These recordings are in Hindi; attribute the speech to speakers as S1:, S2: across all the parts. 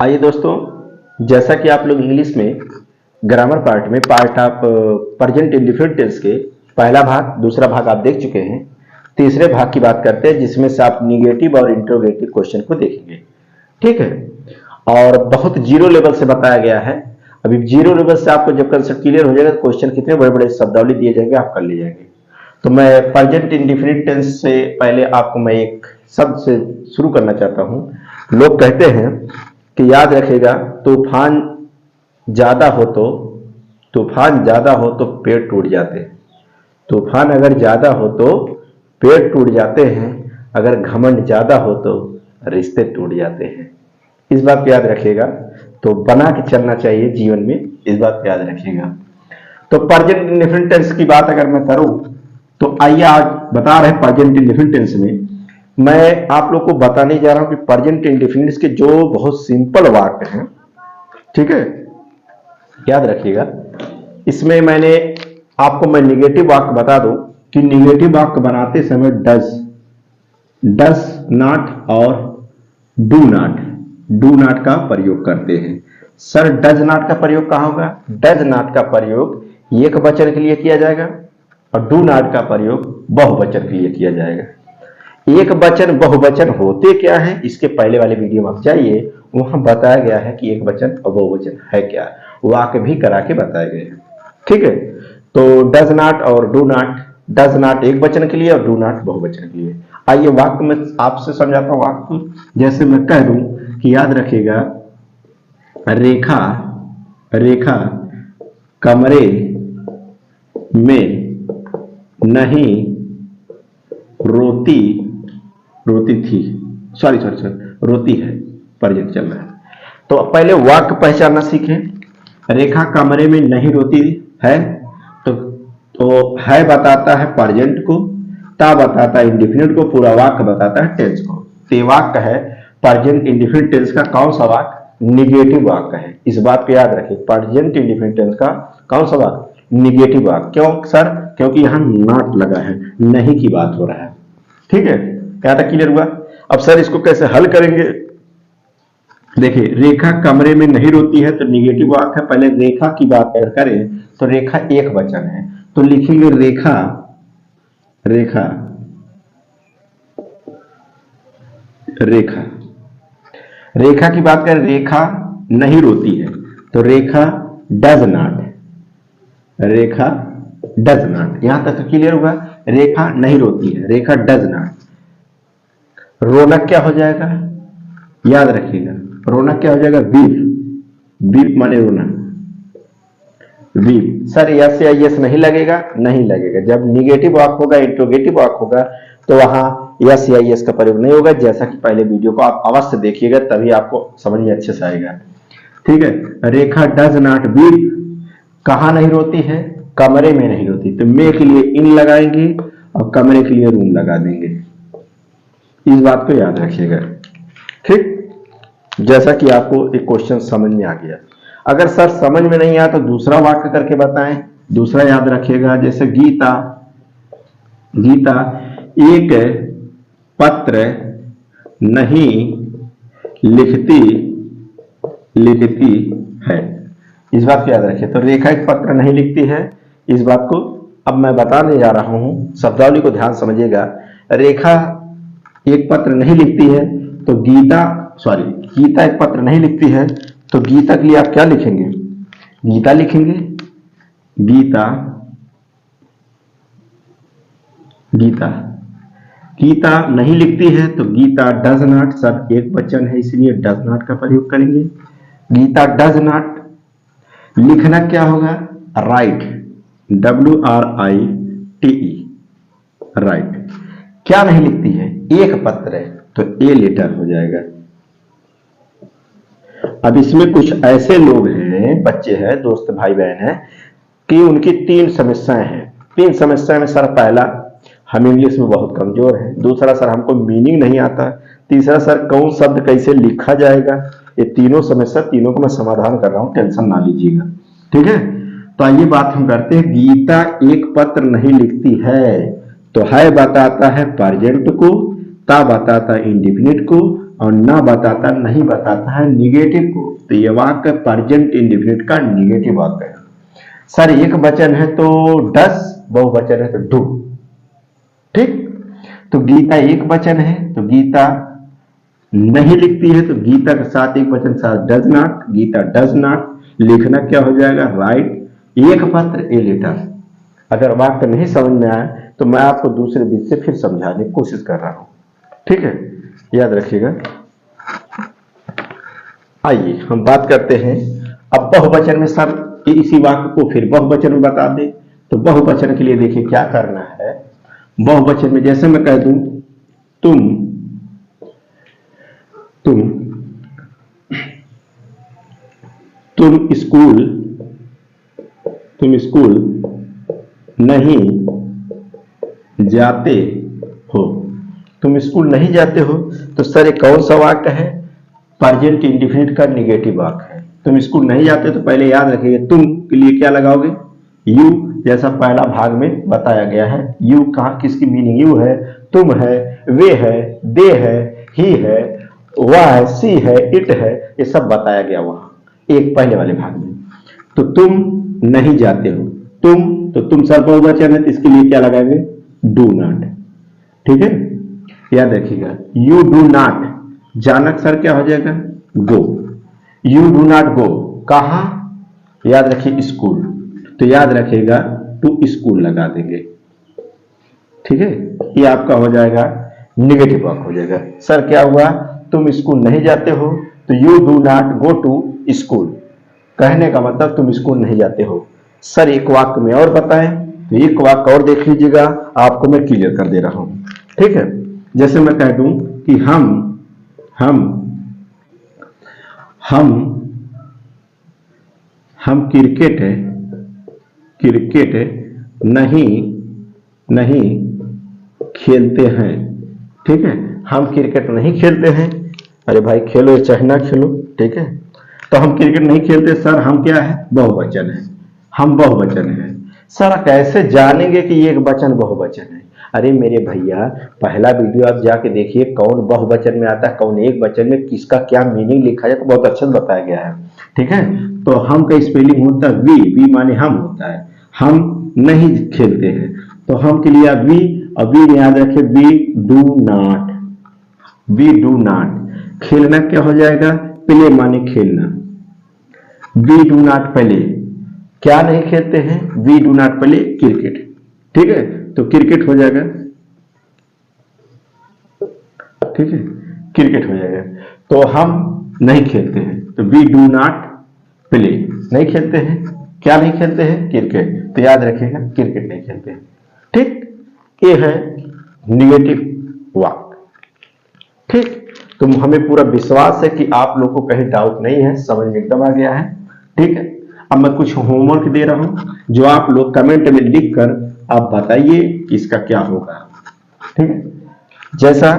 S1: आइए दोस्तों, जैसा कि आप लोग इंग्लिश में ग्रामर पार्ट में part of present indefinite tense के पहला भाग दूसरा भाग आप देख चुके हैं। तीसरे भाग की बात करते हैं जिसमें से आप निगेटिव और इंट्रोगेटिव क्वेश्चन को देखेंगे। ठीक है, और बहुत जीरो लेवल से बताया गया है। अभी जीरो लेवल से आपको जब कंसेप्ट क्लियर हो जाएगा तो क्वेश्चन कितने बड़े बड़े शब्दावली दिए जाएंगे आप कर ले जाएंगे। तो मैं प्रेजेंट इंडेफिनिट टेंस से पहले आपको मैं एक शब्द से शुरू करना चाहता हूं। लोग कहते हैं कि याद रखेगा, ज्यादा हो तो तूफान ज्यादा हो तो पेड़ टूट जाते हैं। तूफान अगर ज्यादा हो तो पेड़ टूट जाते हैं, अगर घमंड ज्यादा हो तो रिश्ते टूट जाते हैं। इस बात को याद रखिएगा, तो बना के चलना चाहिए जीवन में, इस बात को याद रखिएगा। तो प्रेजेंट इंडेफिनिट टेंस की बात अगर मैं करूं तो आइए आज बता रहे हैं प्रेजेंट इंडेफिनिट टेंस में मैं आप लोग को बताने जा रहा हूं कि प्रेजेंट इंडेफिनिट के जो बहुत सिंपल वाक्य हैं, ठीक है, याद रखिएगा। इसमें मैंने आपको मैं निगेटिव वाक्य बता दूं कि निगेटिव वाक्य बनाते समय डस नॉट और डू नॉट का प्रयोग करते हैं। सर डज नॉट का प्रयोग कहां होगा? डज नॉट का प्रयोग एक वचन के लिए किया जाएगा और डू नॉट का प्रयोग बहुवचन के लिए किया जाएगा। एक वचन बहुवचन होते क्या है, इसके पहले वाले वीडियो में आप जाइए, वहां बताया गया है कि एक वचन और बहुवचन है क्या, वाक्य भी करा के बताए गए हैं। ठीक है, तो डज नॉट और डू नॉट, डज नॉट एक वचन के लिए और डू नॉट बहुवचन के लिए। आइए वाक्य में आपसे समझाता हूं। वाक्य जैसे मैं कह दूं कि याद रखिएगा, रेखा कमरे में नहीं रोती थी, सॉरी रोती है, प्रेजेंट चल रहा है। तो पहले वाक्य पहचानना सीखें। रेखा कमरे में नहीं रोती है, तो है बताता है प्रेजेंट को, ता बताता है इंडेफिनिट को, पूरा वाक्य बताता है टेंस को। तो वाक्य है प्रेजेंट इंडेफिनिट टेंस का कौन सा वाक्य? निगेटिव वाक्य है। इस बात को याद रखिए, प्रेजेंट इंडेफिनिट टेंस का कौन सा वाक्य? निगेटिव वाक्य। क्यों सर? क्योंकि यहां नॉट लगा है, नहीं की बात हो रहा है। ठीक है, क्या तक क्लियर हुआ? अब सर इसको कैसे हल करेंगे? देखिए, रेखा कमरे में नहीं रोती है तो निगेटिव वाक्य है। पहले रेखा की बात अगर करें तो रेखा एक वचन है, तो लिखेंगे रेखा की बात करें, रेखा नहीं रोती है तो रेखा डज नॉट, यहां तक क्लियर हुआ। रेखा नहीं रोती है, रेखा डज नॉट। रोनक क्या हो जाएगा? याद रखिएगा, रोनक क्या हो जाएगा? वीप माने रोना, वीप। सर यस या यस नहीं लगेगा? नहीं लगेगा। जब निगेटिव वाक्य होगा, इंट्रोगेटिव वाक्य होगा, तो वहां यस या यस का प्रयोग नहीं होगा। जैसा कि पहले वीडियो को आप अवश्य देखिएगा, तभी आपको समझ में अच्छे से आएगा। ठीक है, रेखा डज नॉट वीप, कहां नहीं रोती है? कमरे में नहीं रोती। तो मे के लिए इन लगाएंगे और कमरे के लिए रूम लगा देंगे। इस बात को याद रखिएगा। ठीक, जैसा कि आपको एक क्वेश्चन समझ में आ गया। अगर सर समझ में नहीं आया तो दूसरा वाक्य करके बताएं। दूसरा याद रखिएगा, जैसे गीता एक पत्र नहीं लिखती है। इस बात को याद रखिए। तो रेखा एक पत्र नहीं लिखती है, इस बात को अब मैं बताने जा रहा हूं। शब्दावली को ध्यान समझिएगा। रेखा एक पत्र नहीं लिखती है तो गीता एक पत्र नहीं लिखती है, तो गीता के लिए आप क्या लिखेंगे? गीता लिखेंगे। गीता नहीं लिखती है तो गीता डज नॉट, सब एक वचन है इसलिए डज नॉट का प्रयोग करेंगे। Gita does not. लिखना क्या होगा? Write, WRITE, write. क्या नहीं लिखती है? एक पत्र है तो ए लेटर हो जाएगा। अब इसमें कुछ ऐसे लोग हैं, बच्चे हैं, दोस्त भाई बहन हैं, कि उनकी तीन समस्याएं हैं। तीन समस्याएं में सर पहला, हम इंग्लिश में बहुत कमजोर हैं। दूसरा सर हमको मीनिंग नहीं आता। तीसरा सर कौन शब्द कैसे लिखा जाएगा। ये तीनों समस्या, तीनों को मैं समाधान कर रहा हूं, टेंशन ना लीजिएगा। ठीक है, तो आइए बात हम करते हैं। गीता एक पत्र नहीं लिखती है, तो है बताता है प्रेजेंट को, ता बताता इंडिफिनिट को और ना बताता नहीं बताता है निगेटिव को। तो ये वाक्य प्रेजेंट इंडिफिनिट का निगेटिव वाक्य है। सर एक वचन है तो डस, बहुवचन है तो डू। ठीक, तो गीता एक वचन है तो गीता नहीं लिखती है, तो गीता के साथ एक वचन साथ does not, Gita does not. लिखना क्या हो जाएगा, राइट एक पत्र ए लेटर। अगर वाक्य नहीं समझ में आए तो मैं आपको दूसरे बीच से फिर समझाने की कोशिश कर रहा हूं, ठीक है, याद रखिएगा। आइए हम बात करते हैं अब बहुवचन में। सर इसी वाक्य को फिर बहुवचन में बता दे, तो बहुवचन के लिए देखिए क्या करना है। बहुवचन में जैसे मैं कह दूं तुम स्कूल नहीं जाते हो। तुम स्कूल नहीं जाते हो, तो सर ये कौन सा वाक्य है, प्रेजेंट इंडिफिनिट का निगेटिव वाक्य है। तुम स्कूल नहीं जाते तो पहले याद रखिए तुम के लिए क्या लगाओगे, यू, जैसा पहला भाग में बताया गया है। यू कहां किसकी मीनिंग यू है, तुम है, वे है, दे है, ही है, वह है, सी है, इट है, ये सब बताया गया वहां एक पहले वाले भाग में। तो तुम नहीं जाते हो, तुम सर बहुवचन है तो इसके लिए क्या लगाएंगे, डू नॉट। ठीक है, याद रखिएगा। यू डू नॉट, जाना सर क्या हो जाएगा, गो। यू डू नॉट गो, कहा, याद रखिए स्कूल, तो याद रखिएगा टू स्कूल लगा देंगे। ठीक है, ये आपका हो जाएगा निगेटिव वाक्य हो जाएगा। सर क्या हुआ, तुम स्कूल नहीं जाते हो, तो you do not go to school, कहने का मतलब तुम स्कूल नहीं जाते हो। सर एक वाक्य में और बताएं, तो एक वाक्य और देख लीजिएगा, आपको मैं क्लियर कर दे रहा हूं। ठीक है, जैसे मैं कह दूं कि हम क्रिकेट नहीं खेलते हैं। ठीक है, हम क्रिकेट नहीं खेलते हैं। अरे भाई खेलो चाहे ना खेलो, ठीक है, तो हम क्रिकेट नहीं खेलते। सर हम क्या है, बहुवचन है, हम बहुवचन है। सर कैसे जानेंगे कि ये एक वचन बहुवचन है। अरे मेरे भैया पहला वीडियो आप जाके देखिए, कौन बहुवचन में आता है, कौन एक वचन में, किसका क्या मीनिंग लिखा है, तो बहुत अच्छा से बताया गया है। ठीक है, तो हम का स्पेलिंग होता है वी माने हम होता है। हम नहीं खेलते हैं, तो हम के लिए वी, अभी याद रखे वी डू नॉट। खेलना क्या हो जाएगा, प्ले माने खेलना। वी डू नॉट प्ले, क्या नहीं खेलते हैं, we do not play cricket. ठीक है, तो क्रिकेट हो जाएगा। ठीक है, क्रिकेट हो जाएगा। तो हम नहीं खेलते हैं, तो वी डू नॉट प्ले, नहीं खेलते हैं, क्या नहीं खेलते हैं, क्रिकेट, तो याद रखिएगा क्रिकेट नहीं खेलते हैं। ठीक, ये है निगेटिव वाक्य। ठीक, तो हमें पूरा विश्वास है कि आप लोग को कहीं डाउट नहीं है, समझ में एकदम आ गया है। ठीक है, अब मैं कुछ होमवर्क दे रहा हूं जो आप लोग कमेंट में लिख कर आप बताइए कि इसका क्या होगा। ठीक है, जैसा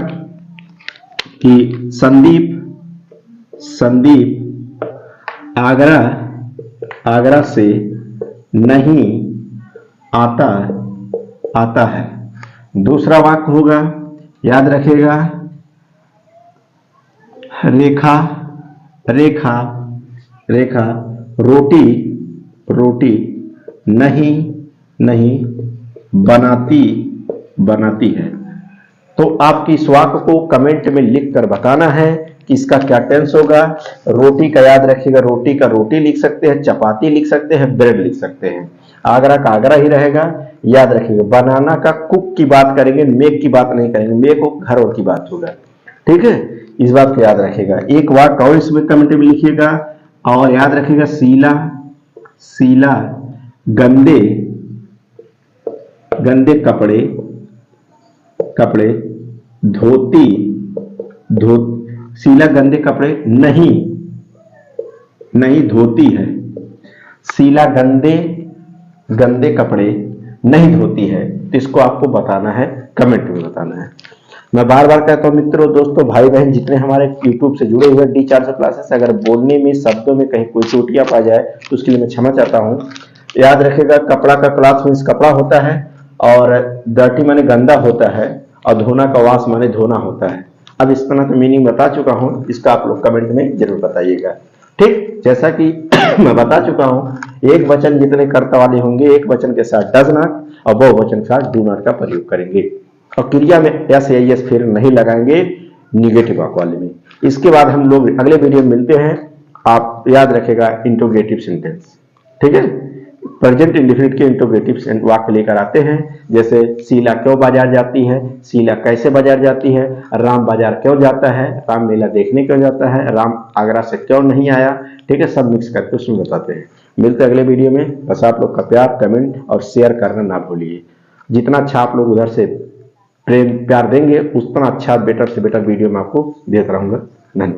S1: कि संदीप आगरा से नहीं आता है। दूसरा वाक्य होगा, याद रखेगा, रेखा रोटी नहीं बनाती है। तो आपकी इस वाक्य को कमेंट में लिख कर बताना है कि इसका क्या टेंस होगा। रोटी का याद रखिएगा, रोटी का रोटी लिख सकते हैं, चपाती लिख सकते हैं, ब्रेड लिख सकते हैं। आगरा का आगरा ही रहेगा, याद रखिएगा। बनाना का कुक की बात करेंगे, मेक की बात नहीं करेंगे, मेक घर और की बात होगा। ठीक है, इस बात को याद रखिएगा। एक वाक्य और इसमें कमेंट में लिखिएगा, और याद रखिएगा शीला गंदे कपड़े शीला गंदे कपड़े नहीं धोती है। शीला गंदे कपड़े नहीं धोती है, तो इसको आपको बताना है, कमेंट में बताना है। मैं बार बार कहता हूं मित्रों, दोस्तों, भाई बहन जितने हमारे YouTube से जुड़े हुए D400 क्लासेस, अगर बोलने में, शब्दों में कहीं कोई त्रुटियां पा जाए तो उसके लिए मैं क्षमा चाहता हूं। याद रखिएगा, कपड़ा का क्लॉथ मीन्स कपड़ा होता है, और डर्टी माने गंदा होता है, और धोना का वास माने धोना होता है। अब इस तरह तो मीनिंग बता चुका हूं, इसका आप लोग कमेंट में जरूर बताइएगा। ठीक, जैसा कि मैं बता चुका हूं, एक वचन जितने कर्ता वाले होंगे एक वचन के साथ डज नॉट और बहुवचन के साथ डू नॉट का प्रयोग करेंगे, और क्रिया में एस या एस फिर नहीं लगाएंगे निगेटिव वाक वाले में। इसके बाद हम लोग अगले वीडियो में मिलते हैं। आप याद रखेगा इंट्रोगेटिव सेंटेंस, ठीक है। प्रेजेंट इंडेफिनिट के इंट्रोगेटिव वाक्य लेकर आते हैं, जैसे शीला क्यों बाजार जाती है, शीला कैसे बाजार जाती है, राम बाजार क्यों जाता है, राम मेला देखने क्यों जाता है, राम आगरा से क्यों नहीं आया। ठीक है, सब मिक्स करके उसमें बताते हैं। मिलते हैं अगले वीडियो में। बस आप लोग का प्यार, कमेंट और शेयर करना ना भूलिए। जितना अच्छा आप लोग उधर से प्रेम प्यार देंगे उतना अच्छा बेटर से बेटर वीडियो मैं आपको देता रहूंगा।